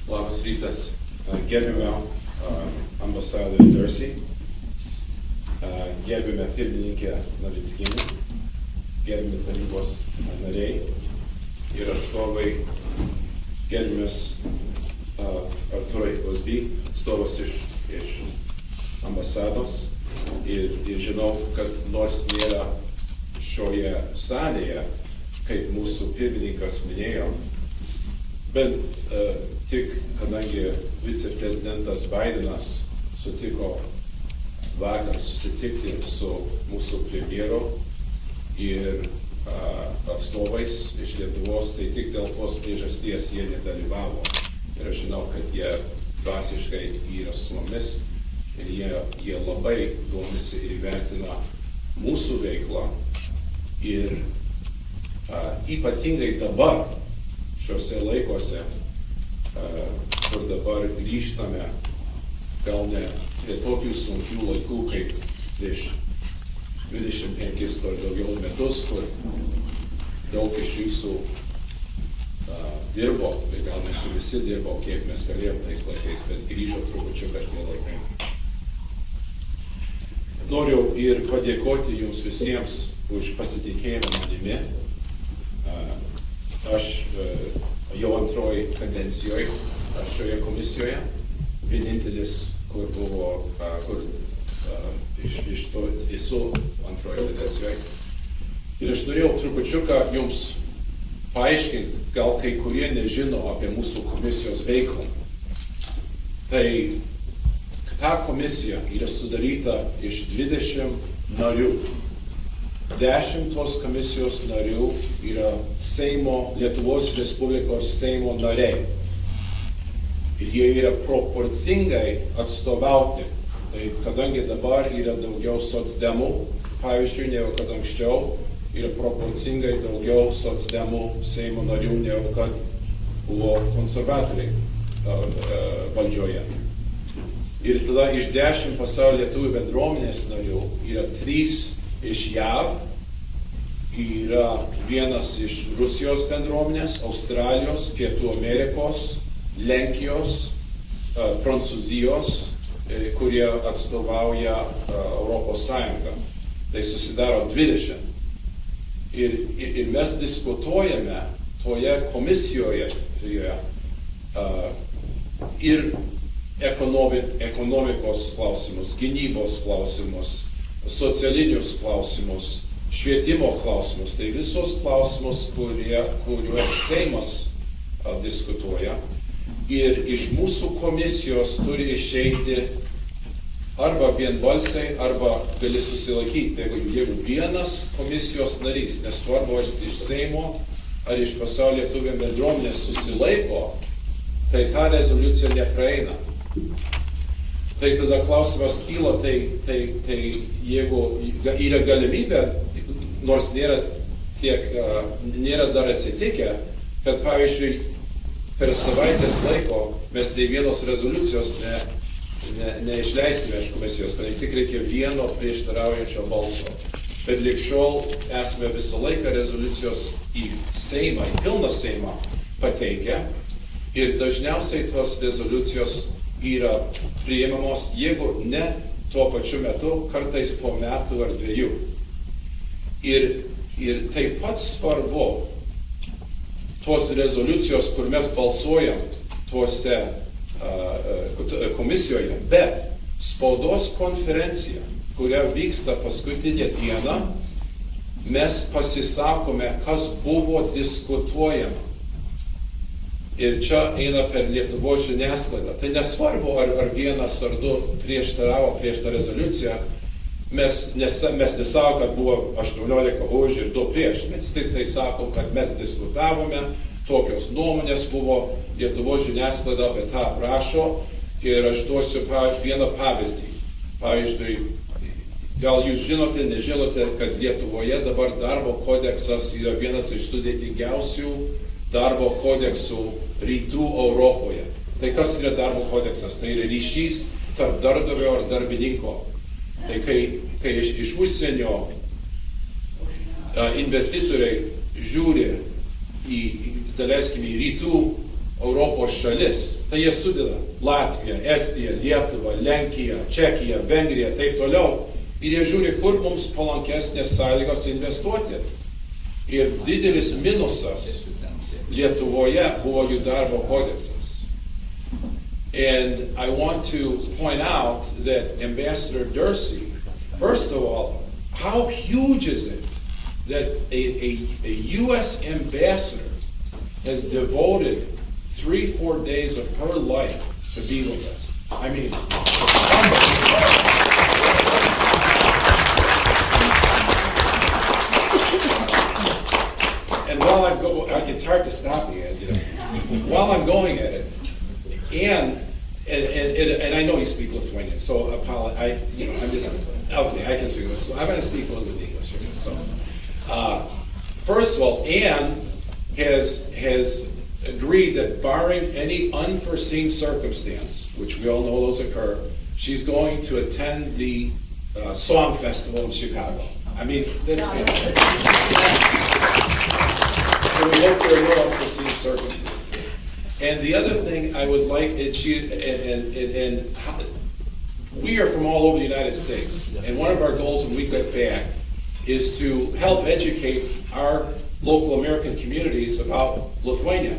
Labas rytas, gerbiame ambasadorių Dursey, gerbiame pirmininkę Navickienę, gerbiame tarybos nariai ir atstovai, gerbiamas Artūrai Ozby, atstovas iš ambasados ir žinau, kad nors nėra šioje salėje, kaip mūsų pirmininkas minėjo, bet tik kadangi viceprezidentas Bidenas sutiko vakar susitikti su mūsų premjeru ir atstovais iš Lietuvos, tai tik dėl tos priežasties jie nedalyvavo. Ir aš žinau, kad jie dvasiškai yra su mumis ir jie labai domisi ir vertina mūsų veiklą. Ir ypatingai dabar, šiuose laikuose, kur dabar grįžtame gal ne prie tokių sunkių laikų, kaip prieš 25 ar daugiau metus, kur daug iš jūsų dirbo, bet gal mes visi dirbo, kiek mes galėjom tais laikais, bet grįžo trupučiuką tie laikai. Noriu ir padėkoti jums visiems už pasitikėjimą manimi. Aš jau antroji kadencijoje šioje komisijoje, vienintelis, kur iš to esu antroje kadencijoje. Ir aš norėjau trupučiuką jums paaiškinti, gal kai kurie nežino apie mūsų komisijos veiklą. Tai ta komisija yra sudaryta iš 20 narių. 10 tos komisijos narių yra Lietuvos Respublikos Seimo nariai. Ir jie yra proporcingai atstovauti. Tai kadangi dabar yra daugiau socdemų, pavyzdžiui, negu kad anksčiau, yra proporcingai daugiau socdemų Seimo narių, negu kad buvo konservatoriai valdžioje. Ir tada iš 10 pasaulio lietuvių bendruomenės narių yra 3 iš JAV, yra vienas iš Rusijos bendruomenės, Australijos, Pietų Amerikos, Lenkijos, Prancūzijos, kurie atstovauja Europos Sąjungą. Tai susidaro 20. Ir mes diskutuojame toje komisijoje ir ekonomikos klausimus, gynybos klausimus, socialinius klausimus, švietimo klausimus. Tai visos klausimus, kuriuos Seimas diskutuoja. Ir iš mūsų komisijos turi išeiti arba vienbalsiai, arba gali susilaikyti. Jeigu vienas komisijos narys, nesvarbu iš Seimo ar iš pasaulio lietuvių bendruomenės susilaiko, tai ta rezoliucija nepraeina. Tai tada klausimas kyla, tai jeigu yra galimybė, nors nėra dar atsitikę, kad pavyzdžiui per savaitės laiko mes nei vienos rezoliucijos neišleisime iš komisijos, kad tik reikia vieno prieštaraujančio balso. Bet lig šiol esame visą laiką rezoliucijos į Seimą, į pilną Seimą pateikę ir dažniausiai tos rezoliucijos yra priimamos, jeigu ne tuo pačiu metu, kartais po metų ar 2. Ir taip pat svarbu tos rezoliucijos, kur mes balsuojam tuose komisijoje, bet spaudos konferencija, kuria vyksta paskutinę dieną, mes pasisakome, kas buvo diskutuojama. Ir čia eina per Lietuvos žiniasklaidą. Tai nesvarbu, ar vienas ar 2 prieštaravo prieš tą rezoliuciją. Mes nesako, kad buvo 18 už ir 2 prieš. Mes tik tai sakom, kad mes diskutavome, tokios nuomonės buvo, Lietuvos žiniasklaida apie tą prašo. Ir aš duosiu vieną pavyzdį. Pavyzdžiui, gal jūs žinote, nežinote, kad Lietuvoje dabar darbo kodeksas yra vienas iš sudėtingiausių darbo kodeksų rytų Europoje. Tai kas yra darbo kodeksas? Tai yra ryšys tarp darbdavio ar darbininko. Tai kai iš užsienio investitoriai žiūri į, daleiskim, į rytų Europos šalis, tai jie sudeda Latviją, Estiją, Lietuvą, Lenkiją, Čekiją, Vengriją, taip toliau. Ir jie žiūri, kur mums palankesnės sąlygos investuoti. Ir didelis minusas Lietuvoje buvo jų darbo kodeksas. And I want to point out that Ambassador Dursey, first of all, how huge is it that a U.S. ambassador has devoted 3-4 days of her life to be with us? I mean, and while I'm going, it's hard to stop me, you know. While I'm going at it, and I know you speak Lithuanian, so I'm just okay. I can speak Lithuanian, so I'm going to speak a little bit English here. So, first of all, Anne has agreed that barring any unforeseen circumstance, which we all know those occur, she's going to attend the Song Festival in Chicago. I mean, that's fantastic. So we hope there are no unforeseen circumstances. And the other thing I would like, we are from all over the United States, and one of our goals when we get back is to help educate our local American communities about Lithuania.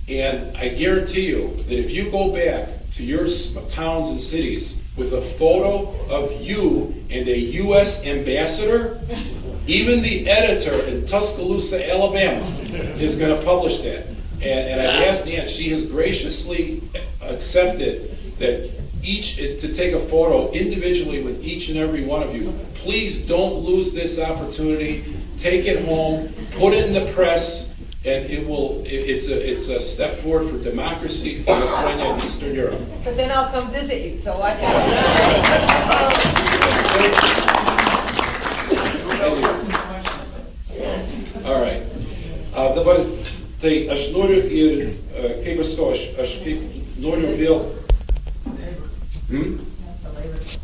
And I guarantee you that if you go back to your towns and cities with a photo of you and a U.S. ambassador, even the editor in Tuscaloosa, Alabama, is going to publish that. And I've asked Ann, she has graciously accepted that to take a photo individually with each and every one of you. Please don't lose this opportunity. Take it home, put it in the press, and it's a step forward for democracy for Lithuania and Eastern Europe. But then I'll come visit you, so watch out. All right. Dabar, tai aš noriu ir, kaip aš sakau, aš kaip noriu vėl...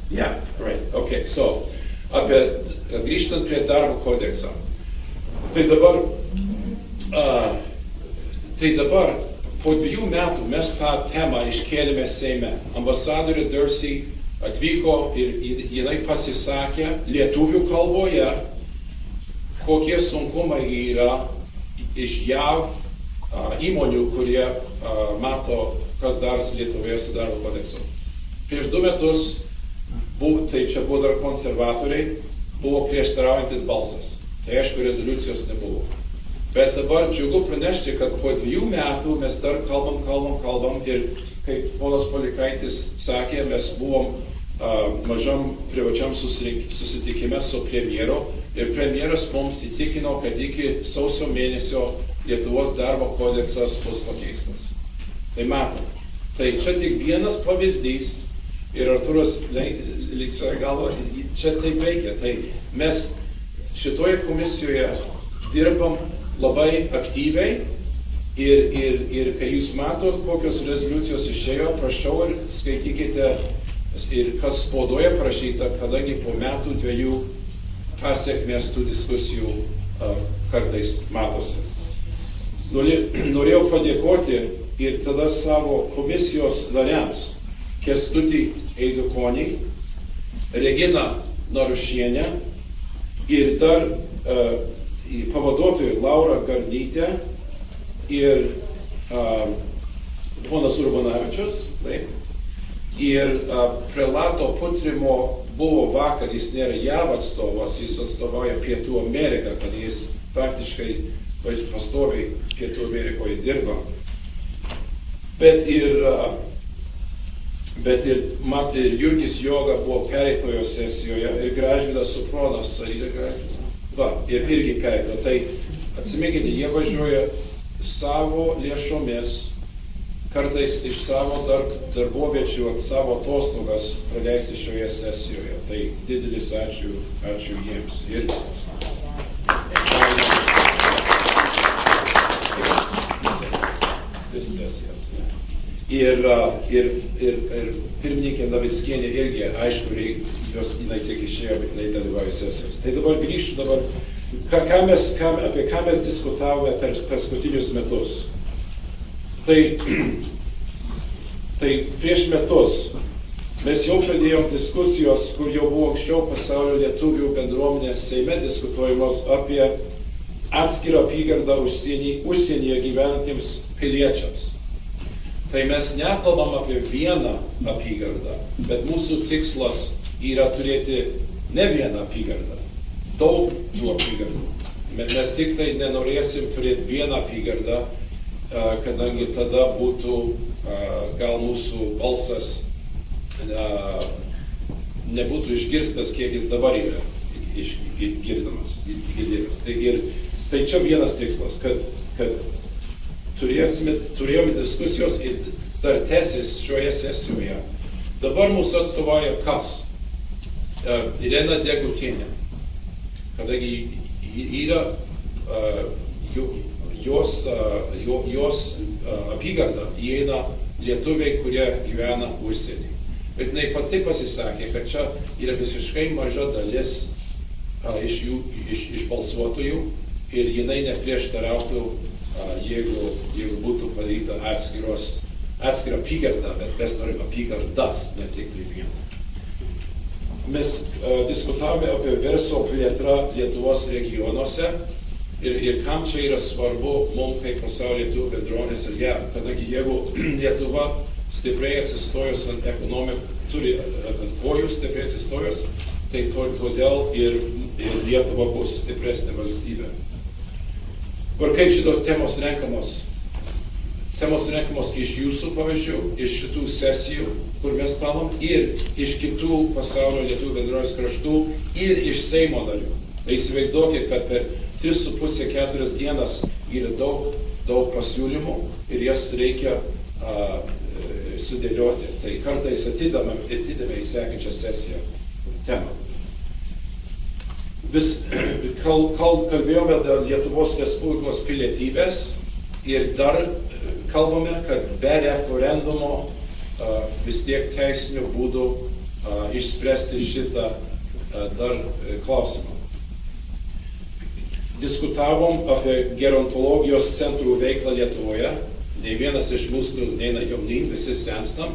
Yeah, right. Okay, so, grįžtant prie darbo kodekso. Tai dabar, po 2 metų mes tą temą iškėlėme Seime. Ambasadorė Dursey atvyko ir jinai pasisakė lietuvių kalboje, kokie sunkumai yra iš JAV įmonių, kurie mato, kas darosi Lietuvoje su darbo kodeksu. Prieš 2 metus, tai čia buvo dar konservatoriai, buvo prieštaraujantis balsas. Tai aišku, rezoliucijos nebuvo. Bet dabar džiugu pranešti, kad po 2 metų mes dar kalbam ir, kaip ponas Polikaitis sakė, mes buvom mažam privačiam susitikime su premjeru ir premjeras mums įtikino, kad iki sausio mėnesio Lietuvos darbo kodeksas bus pakeistas. Tai matom. Tai čia tik vienas pavyzdys ir Artūras liksai galvo, čia taip veikia. Tai mes šitoje komisijoje dirbam labai aktyviai ir kai jūs matot, kokios rezoliucijos išėjo, prašau ir skaitykite ir kas spaudoje parašyta, kadangi po 2 metų pasiekmės tų diskusijų kartais matosi. Norėjau padėkoti ir tada savo komisijos nariams Kęstutį Eidukonį, Reginą Narušienę ir dar pavaduotojų Laura Gardytė ir ponas Urbanavičius, taip. Ir prelato Putrimo buvo vakar, jis nėra JAV atstovas, jis atstovauja Pietų Ameriką, kad jis praktiškai pastoviai Pietų Amerikoje dirba. Bet ir Jurgis Joga buvo pereitojo sesijoje ir Gražvydas Supronas, ir irgi pereito. Tai atsiminkite, jie važiuoja savo lėšomis, kartais iš savo darboviečių, savo atostogas praleisti šioje sesijoje. Tai didelis ačiū jiems. Ir pirmininkė Navickienė irgi, aišku, jinai tik išėjo, bet jinai dalyvauja sesijos. Tai dabar grįžtu apie ką mes diskutavome per paskutinius metus. Tai prieš metus mes jau pradėjom diskusijos, kur jau buvo anksčiau pasaulio lietuvių bendruomenės Seime diskutuojamos apie atskirą apygardą užsienyje gyvenantiems piliečiams. Tai mes nekalbam apie vieną apygardą, bet mūsų tikslas yra turėti ne vieną apygardą, daug tų apygardų. Mes tik tai nenorėsim turėti vieną apygardą, kadangi tada būtų gal mūsų balsas nebūtų išgirstas, kiek jis dabar yra girdimas. Tai čia vienas tikslas, kad turėjome diskusijos ir dar tęsis šioje sesijoje. Dabar mūsų atstovauja kas? Irena Degutienė, kadangi yra jos apygarda įeina lietuviai, kurie gyvena užsienį. Bet jinai pats taip pasisakė, kad čia yra visiškai maža dalis iš balsuotojų ir jinai neprieštarautų, jeigu būtų padaryta atskira apygarda, bet mes norim apygardas, ne tik tai vieną. Mes diskutavome apie verslo plėtrą Lietuvos regionuose ir kam čia yra svarbu mums kaip pasaulio lietuvių bendruomenės ir kadangi jeigu Lietuva stipriai atsistojus ant ekonomikų, turi ant kojų stipriai atsistojus, tai todėl ir Lietuva bus stipresnė valstybė. Ir kaip šitos temos renkamos? Temos renkamos iš jūsų pavyzdžių, iš šitų sesijų, kur mes kalbam, ir iš kitų pasaulio lietuvių bendruomenės kraštų, ir iš Seimo narių. Tai įsivaizduokit, kad per 3,5-4 dienas yra daug pasiūlymų ir jas reikia sudėlioti. Tai kartais atidame į sekančią sesiją temą. Kalbėjome dėl Lietuvos Respublikos pilietybės ir dar kalbame, kad be referendumo vis tiek teisinių būdų išspręsti šitą dar klausimą. Diskutavom apie gerontologijos centrų veiklą Lietuvoje. Nei vienas iš mūsų neina jaunyn, visi senstam.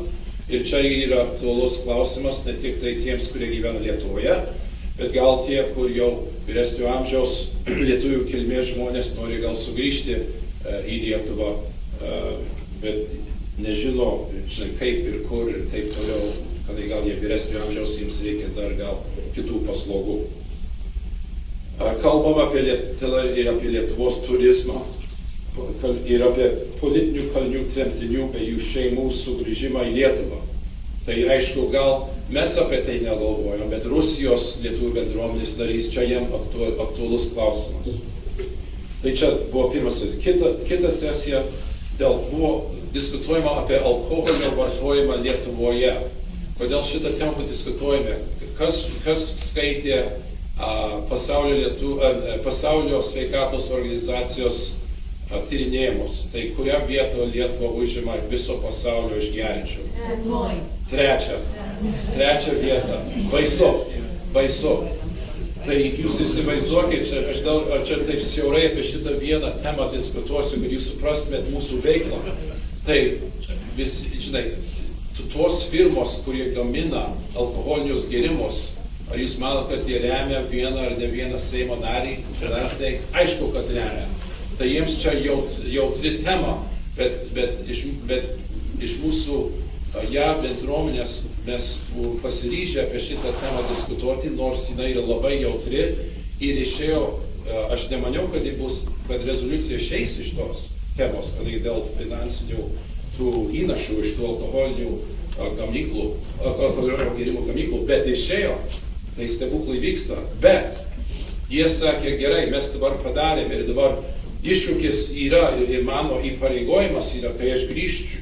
Ir čia yra aktualus klausimas ne tik tai tiems, kurie gyvena Lietuvoje, bet gal tie, kur jau vyresnio amžiaus lietuvių kilmės žmonės nori gal sugrįžti į Lietuvą, bet nežino, kaip ir kur ir taip toliau, kad gal jie vyresnio amžiaus, jiems reikia dar gal kitų paslaugų. Kalbam apie Lietuvos turizmą ir apie politinių kalinių tremtinių bei jų šeimų sugrįžimą į Lietuvą. Tai aišku, gal mes apie tai negalvojom, bet Rusijos lietuvių bendruomenės narys čia jiem aktualus klausimas. Tai čia buvo pirmas sesija. Kita sesija buvo diskutuojama apie alkoholio vartojimą Lietuvoje. Kodėl šitą temą diskutuojame? Kas skaitė pasaulio sveikatos organizacijos tyrinėjimus? Tai kurią vietą Lietuva užima viso pasaulio išgeriančių? Trečią vietą. Baisu. Tai jūs įsivaizduokit, aš čia taip siaurai apie šitą vieną temą diskutuosiu, kad jūs suprastumėt mūsų veiklą. Tai žinai, tos firmos, kurie gamina alkoholinius gėrimus, ar jūs manote, kad jie remia vieną ar ne vieną Seimo narį? Tai aišku, kad remia. Tai jiems čia jautri tema, bet iš mūsų bendruomenės mes pasiryžę apie šitą temą diskutuoti, nors jinai yra labai jautri ir išėjo, aš nemaniau, kad rezoliucija išeis iš tos temos, kad dėl finansinių tų įnašų iš tų alkoholinių gėrimų gamyklų, bet išėjo, tai stebuklai vyksta, bet jie sakė, gerai, mes dabar padarėme ir dabar iššūkis yra ir mano įpareigojimas yra, kai aš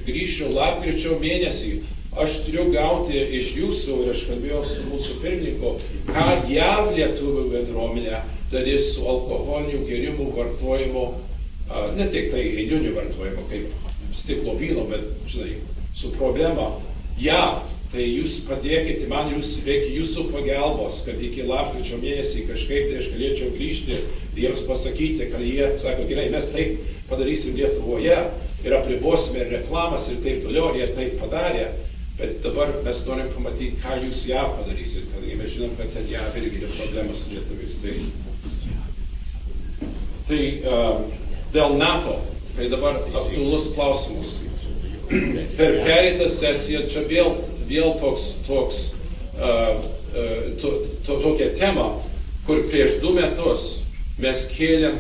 grįšiu lapkričio mėnesį, aš turiu gauti iš jūsų, ir aš kalbėjau su mūsų pirmininku, ką JAV lietuvių bendruomenė darys su alkoholinių gėrimų vartojimu, ne tik tai eilinių vartojimu, kaip stiklo vyno, bet, žinai, su problema JAV tai jūs padėkite, man reikia jūsų pagalbos, kad iki lapkričio mėnesį kažkaip tai aš galėčiau grįžti ir jiems pasakyti, kad jie sako, gerai, mes taip padarysim Lietuvoje ir apribosime reklamas ir taip toliau, jie taip padarė, bet dabar mes norim pamatyti, ką jūs ją padarysit, kadangi mes žinom, kad ten ją irgi yra problemas su lietuviais. Tai dėl NATO, tai dabar aktualus klausimus. Per pereitą sesiją čia vėl tokia tema, kur prieš 2 metus mes kėlėm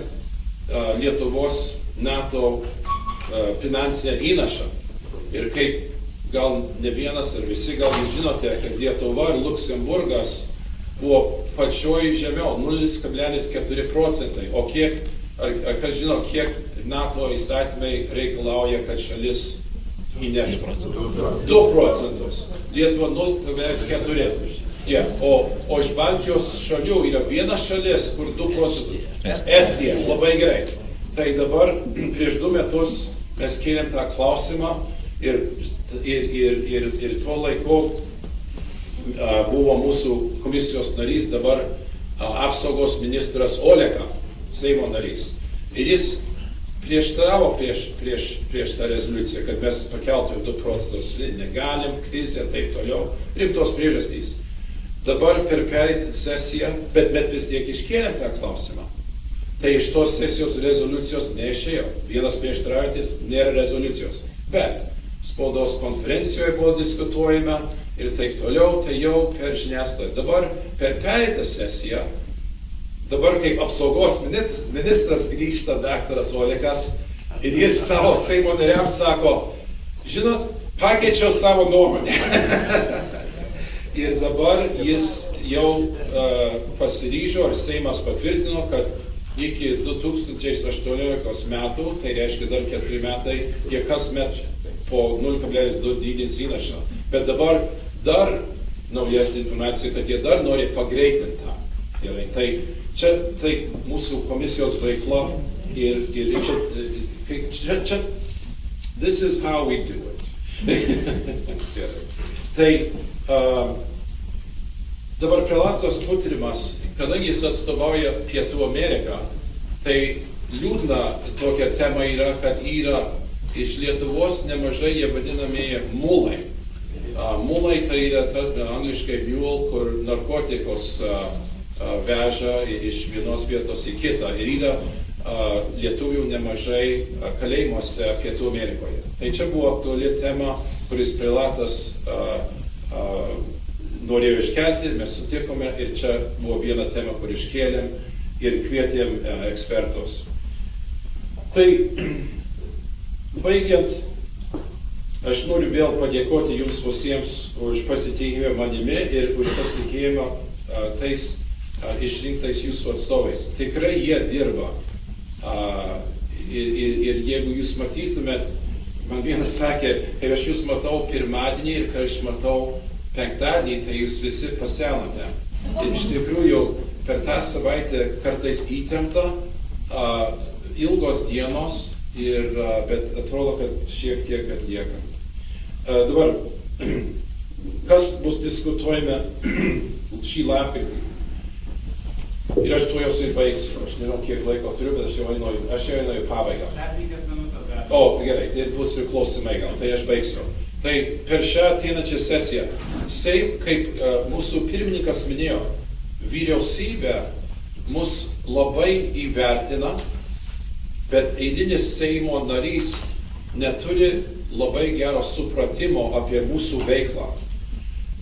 Lietuvos NATO finansinę įnašą. Ir kaip gal ne vienas ar visi gal jūs žinote, kad Lietuva ir Luksemburgas buvo pačioj žemiau 0,4%. O kiek, kas žino, kiek NATO įstatymai reikalauja, kad šalis įneštų? 2%. Lietuva 0,4%. Yeah. O iš Baltijos šalių yra viena šalis, kur 2%. Estija. Labai gerai. Tai dabar prieš 2 metus mes kėlėm tą klausimą ir tuo laiku buvo mūsų komisijos narys, dabar apsaugos ministras Oleka, Seimo narys. Ir jis prieštaravo prieš tą rezoliuciją, kad mes pakeltume 2%, negalim, krizė, taip toliau, rimtos priežastys. Dabar per pereitą sesiją, bet vis tiek iškėlėm tą klausimą. Tai iš tos sesijos rezoliucijos neišėjo. Vienas prieštaraujantis, nėra rezoliucijos. Bet spaudos konferencijoje buvo diskutuojama ir taip toliau, tai jau per žiniasklaidą. Dabar per pereitą sesiją, dabar kaip apsaugos ministras grįžta daktaras Olekas ir jis savo Seimo nariams sako, žinot, pakeičiau savo nuomonę. Ir dabar jis jau pasiryžo, ir Seimas patvirtino, kad iki 2018 metų, tai reiškia dar 4 metai, jie kasmet po 0,2 didins įnašą. Bet dabar dar naujesnė informacija, kad jie dar nori pagreitinti tą. Gerai, tai čia tai mūsų komisijos veikla ir čia this is how we do it. Tai dabar prelatas Putrimas, kadangi jis atstovauja Pietų Ameriką, tai liūdna tokia tema yra, kad yra iš Lietuvos nemažai jie vadinamieji mulai. Mulai tai yra angliškai mule, kur narkotikus veža iš vienos vietos į kitą. Ir yra lietuvių nemažai kalėjimuose Pietų Amerikoje. Tai čia buvo aktuali tema, kuris prelatas norėjo iškelti, mes sutikome ir čia buvo viena tema, kur iškėlėm ir kvietėm ekspertus. Tai baigiant, aš noriu vėl padėkoti jums visiems už pasitikėjimą manimi ir už pasitikėjimą tais išrinktais jūsų atstovais. Tikrai jie dirba. Ir jeigu jūs matytumėt, man vienas sakė, kai aš jūs matau pirmadienį ir kai aš matau penktadienį, tai jūs visi pasenote. Ir iš tikrųjų per tą savaitę kartais įtempta, ilgos dienos, bet atrodo, kad šiek tiek atlieka. Dabar, kas bus diskutuojame šį lapkritį? Ir aš tuo jos ir baigsiu. Aš nežinau, kiek laiko turiu, bet aš jau einu į pabaigą. O, tai gerai, tai bus ir klausimai gal, tai aš baigsiu. Tai per šią ateinančią sesiją, kaip mūsų pirmininkas minėjo, vyriausybė mus labai įvertina, bet eilinis Seimo narys neturi labai gero supratimo apie mūsų veiklą.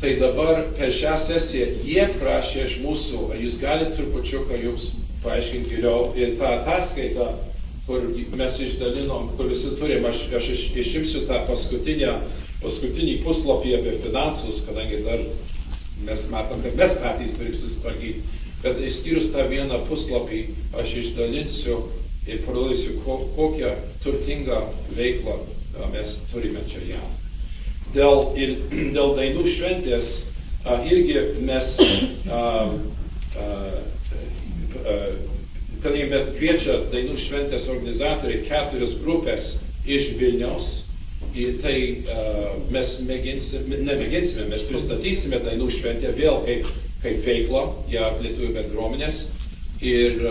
Tai dabar per šią sesiją jie prašė iš mūsų, ar jūs galite trupučiuką jums paaiškinti geriau ir tą ataskaitą, kur mes išdalinom, kur visi turim, aš išimsiu tą paskutinį puslapį apie finansus, kadangi dar mes matom, kad mes patys turim susitvarkyti. Bet išskyrus tą vieną puslapį, aš išdalinsiu ir parodysiu, kokią turtingą veiklą mes turime čia ją. Dėl dainų šventės irgi mes, kadangi mes kviečia dainų šventės organizatoriai 4 grupės iš Vilniaus, Ir tai mes nemėginsime, mes pristatysime dainų šventę vėl kaip veiklą JAV lietuvių bendruomenės ir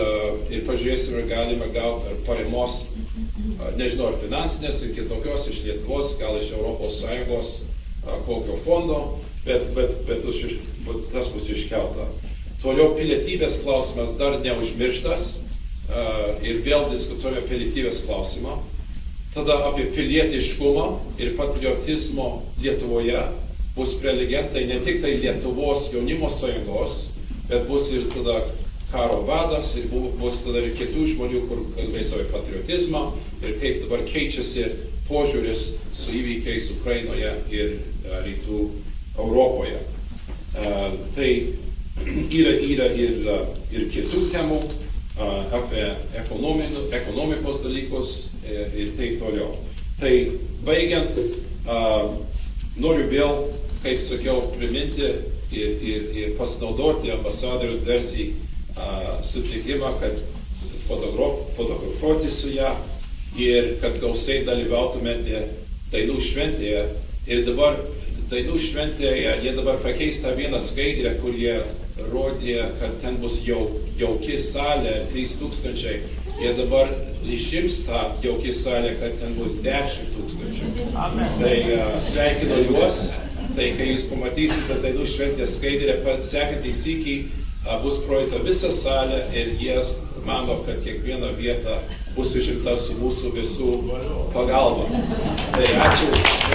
pažiūrėsime, ar galime gauti ar paramos, nežinau, ar finansinės ir kitokios iš Lietuvos, gal iš Europos Sąjungos kokio fondo, bet tas bus iškelta. Toliau pilietybės klausimas dar neužmirštas ir vėl diskutuojame pilietybės klausimą. Tada apie pilietiškumą ir patriotizmo Lietuvoje bus prelegentai ne tik tai Lietuvos jaunimo sąjungos, bet bus ir tada karo vadas ir bus tada ir kitų žmonių, kur kalbės apie patriotizmą ir kaip dabar keičiasi požiūris su įvykiais Ukrainoje ir rytų Europoje. Tai yra ir kitų temų apie ekonomikos dalykus ir taip toliau. Tai baigiant, noriu vėl, kaip sakiau, priminti ir pasinaudoti ambasadorius Darcy sutikimą, kad fotografuoti su ją ir kad gausiai dalyvautumėte dainų šventėje. Ir dabar dainų šventėje jie dabar pakeis tą vieną skaidrę, kur jie rodė, kad ten bus jauki salė, 3000. Jie dabar išims tą jauki salę, kad ten bus 10 000. Tai sveikinu juos. Tai kai jūs pamatysite dainų šventės skaidrę, sekantį sykį bus projekta visa salė ir jie mano, kad kiekviena vieta bus užimta su mūsų visų pagalba. Tai ačiū.